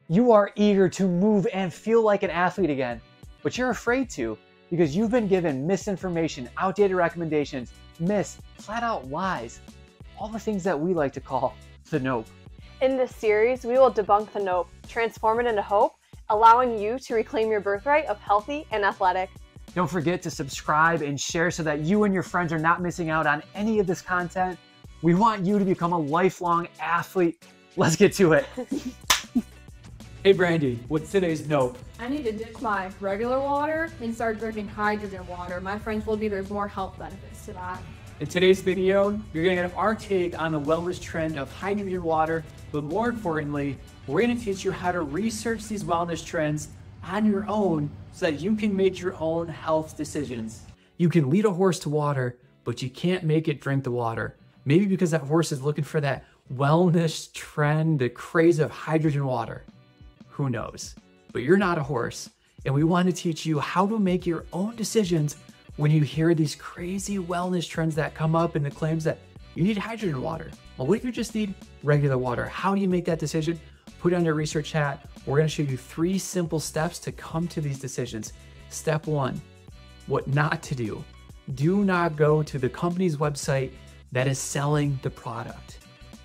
You are eager to move and feel like an athlete again, but you're afraid to because you've been given misinformation, outdated recommendations, myths, flat out lies, all the things that we like to call the nope. In this series, we will debunk the nope, transform it into hope, allowing you to reclaim your birthright of healthy and athletic. Don't forget to subscribe and share so that you and your friends are not missing out on any of this content. We want you to become a lifelong athlete. Let's get to it. Hey Brandy, what's today's nope? I need to ditch my regular water and start drinking hydrogen water. My friends told me there's more health benefits to that. In today's video, you're gonna get our take on the wellness trend of hydrogen water, but more importantly, we're gonna teach you how to research these wellness trends on your own so that you can make your own health decisions. You can lead a horse to water, but you can't make it drink the water. Maybe because that horse is looking for that wellness trend, the craze of hydrogen water. Who knows? But you're not a horse, and we want to teach you how to make your own decisions when you hear these crazy wellness trends that come up and the claims that you need hydrogen water. Well, what if you just need regular water? How do you make that decision? Put it on your research hat. We're going to show you 3 simple steps to come to these decisions. Step 1, what not to do. Do not go to the company's website that is selling the product.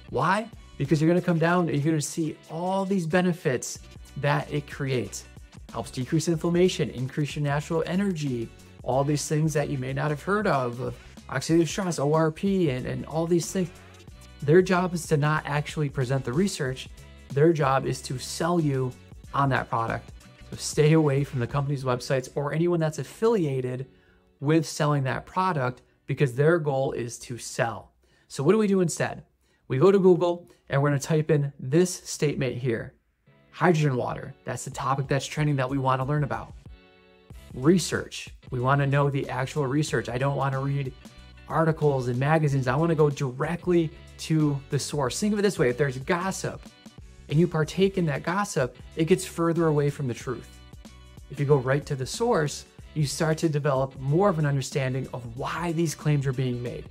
Why? Because you're going to come down and you're going to see all these benefits that it creates. Helps decrease inflammation, increase your natural energy, all these things that you may not have heard of oxidative stress, ORP, and all these things. Their job is to not actually present the research. Their job is to sell you on that product. So stay away from the company's websites or anyone that's affiliated with selling that product because their goal is to sell. So what do we do instead? We go to Google and we're going to type in this statement here. Hydrogen water, that's the topic that's trending that we want to learn about. Research, we want to know the actual research. I don't want to read articles and magazines. I want to go directly to the source. Think of it this way, if there's gossip and you partake in that gossip, it gets further away from the truth. If you go right to the source, you start to develop more of an understanding of why these claims are being made.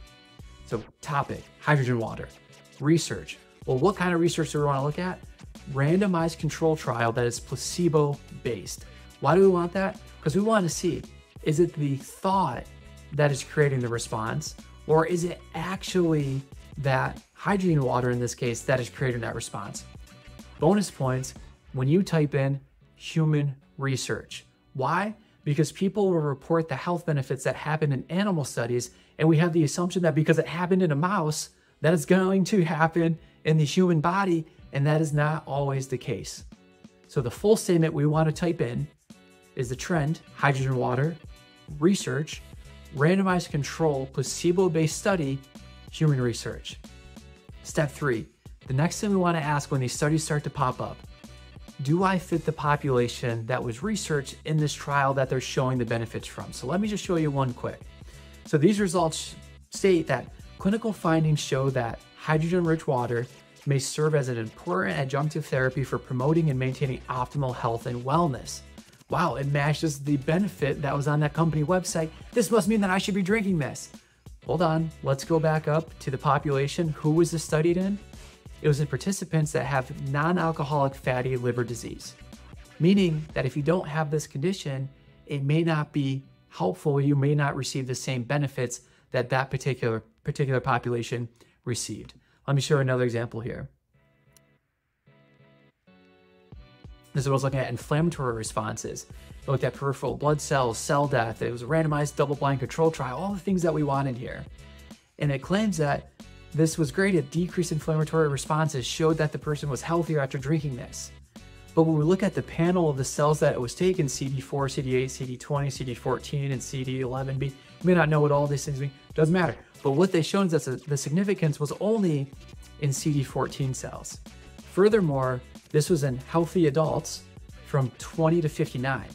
So topic, hydrogen water. Research, well, what kind of research do we want to look at? Randomized control trial that is placebo-based. Why do we want that? Because we want to see, is it the thought that is creating the response, or is it actually that hydrogen water in this case that is creating that response? Bonus points when you type in human research. Why? Because people will report the health benefits that happen in animal studies, and we have the assumption that because it happened in a mouse, that it's going to happen in the human body, and that is not always the case. So the full statement we want to type in is the trend, hydrogen water, research, randomized control, placebo-based study, human research. Step 3, the next thing we want to ask when these studies start to pop up, do I fit the population that was researched in this trial that they're showing the benefits from? So let me just show you one quick. So these results state that clinical findings show that hydrogen-rich water may serve as an important adjunctive therapy for promoting and maintaining optimal health and wellness. Wow, it matches the benefit that was on that company website. This must mean that I should be drinking this. Hold on, let's go back up to the population. Who was this studied in? It was in participants that have non-alcoholic fatty liver disease, meaning that if you don't have this condition, it may not be helpful. You may not receive the same benefits that that particular population received. Let me show you another example here. This is what I was looking at inflammatory responses. I looked at peripheral blood cells, cell death. It was a randomized double-blind control trial, all the things that we wanted here. And it claims that this was great at decreased inflammatory responses, showed that the person was healthier after drinking this. But when we look at the panel of the cells that it was taken, CD4, CD8, CD20, CD14, and CD11B, you may not know what all these things mean, doesn't matter. But what they showed is that the significance was only in CD14 cells. Furthermore, this was in healthy adults from 20 to 59.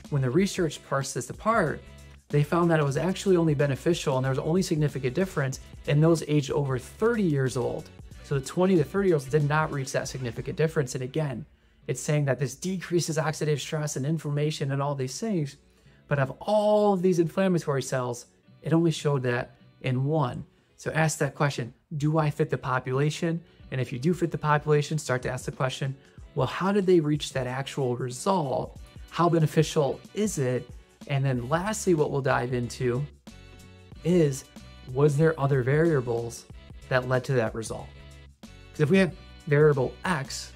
When the research parsed this apart, they found that it was actually only beneficial and there was only significant difference in those aged over 30 years old. So the 20 to 30-year-olds did not reach that significant difference. And again, it's saying that this decreases oxidative stress and inflammation and all these things, but of all of these inflammatory cells, it only showed that in one. So ask that question, do I fit the population? And if you do fit the population, start to ask the question, well, how did they reach that actual result? How beneficial is it? And then lastly, what we'll dive into is, was there other variables that led to that result? Because if we have variable X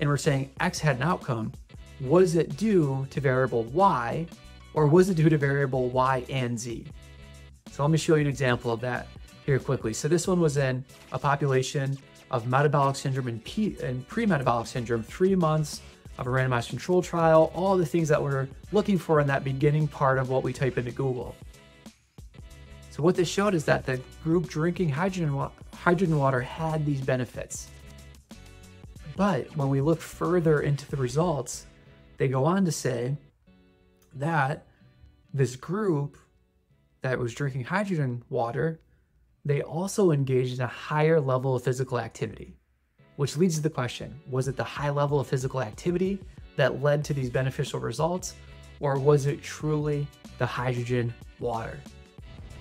and we're saying X had an outcome, was it due to variable Y, or was it due to variable Y and Z? So let me show you an example of that here quickly. So this one was in a population of metabolic syndrome and pre-metabolic syndrome, 3 months of a randomized control trial, all the things that we're looking for in that beginning part of what we type into Google. So what this showed is that the group drinking hydrogen water had these benefits. But when we look further into the results, they go on to say that this group that was drinking hydrogen water, they also engaged in a higher level of physical activity, which leads to the question, was it the high level of physical activity that led to these beneficial results, or was it truly the hydrogen water?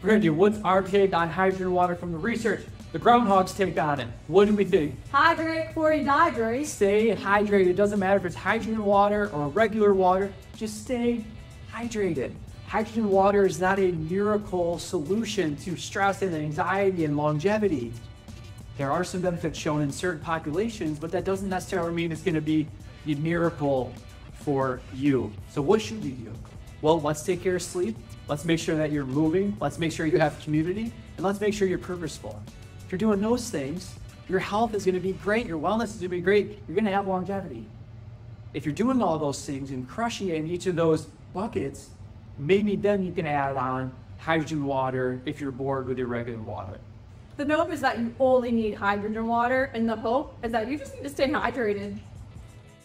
Brandy, what's our take on hydrogen water from the research? The groundhog's take on it. What do we think? Hydrate before you dehydrate. Stay hydrated. It doesn't matter if it's hydrogen water or regular water, just stay hydrated. Hydrogen water is not a miracle solution to stress and anxiety and longevity. There are some benefits shown in certain populations, but that doesn't necessarily mean it's going to be a miracle for you. So what should we do? Well, let's take care of sleep. Let's make sure that you're moving. Let's make sure you have community, and let's make sure you're purposeful. If you're doing those things, your health is going to be great. Your wellness is going to be great. You're going to have longevity. If you're doing all those things and crushing it in each of those buckets, maybe then you can add on hydrogen water if you're bored with your regular water. The note is that you only need hydrogen water, and the hope is that you just need to stay hydrated.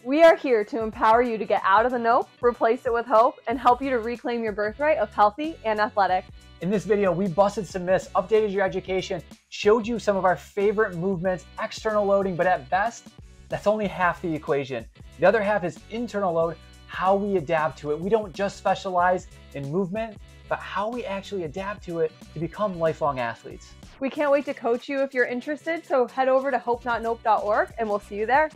We are here to empower you to get out of the nope, replace it with hope, and help you to reclaim your birthright of healthy and athletic. In this video, we busted some myths, updated your education, showed you some of our favorite movements, external loading, but at best, that's only half the equation. The other half is internal load, how we adapt to it. We don't just specialize in movement, but how we actually adapt to it to become lifelong athletes. We can't wait to coach you if you're interested, so head over to hopenotnope.org and we'll see you there.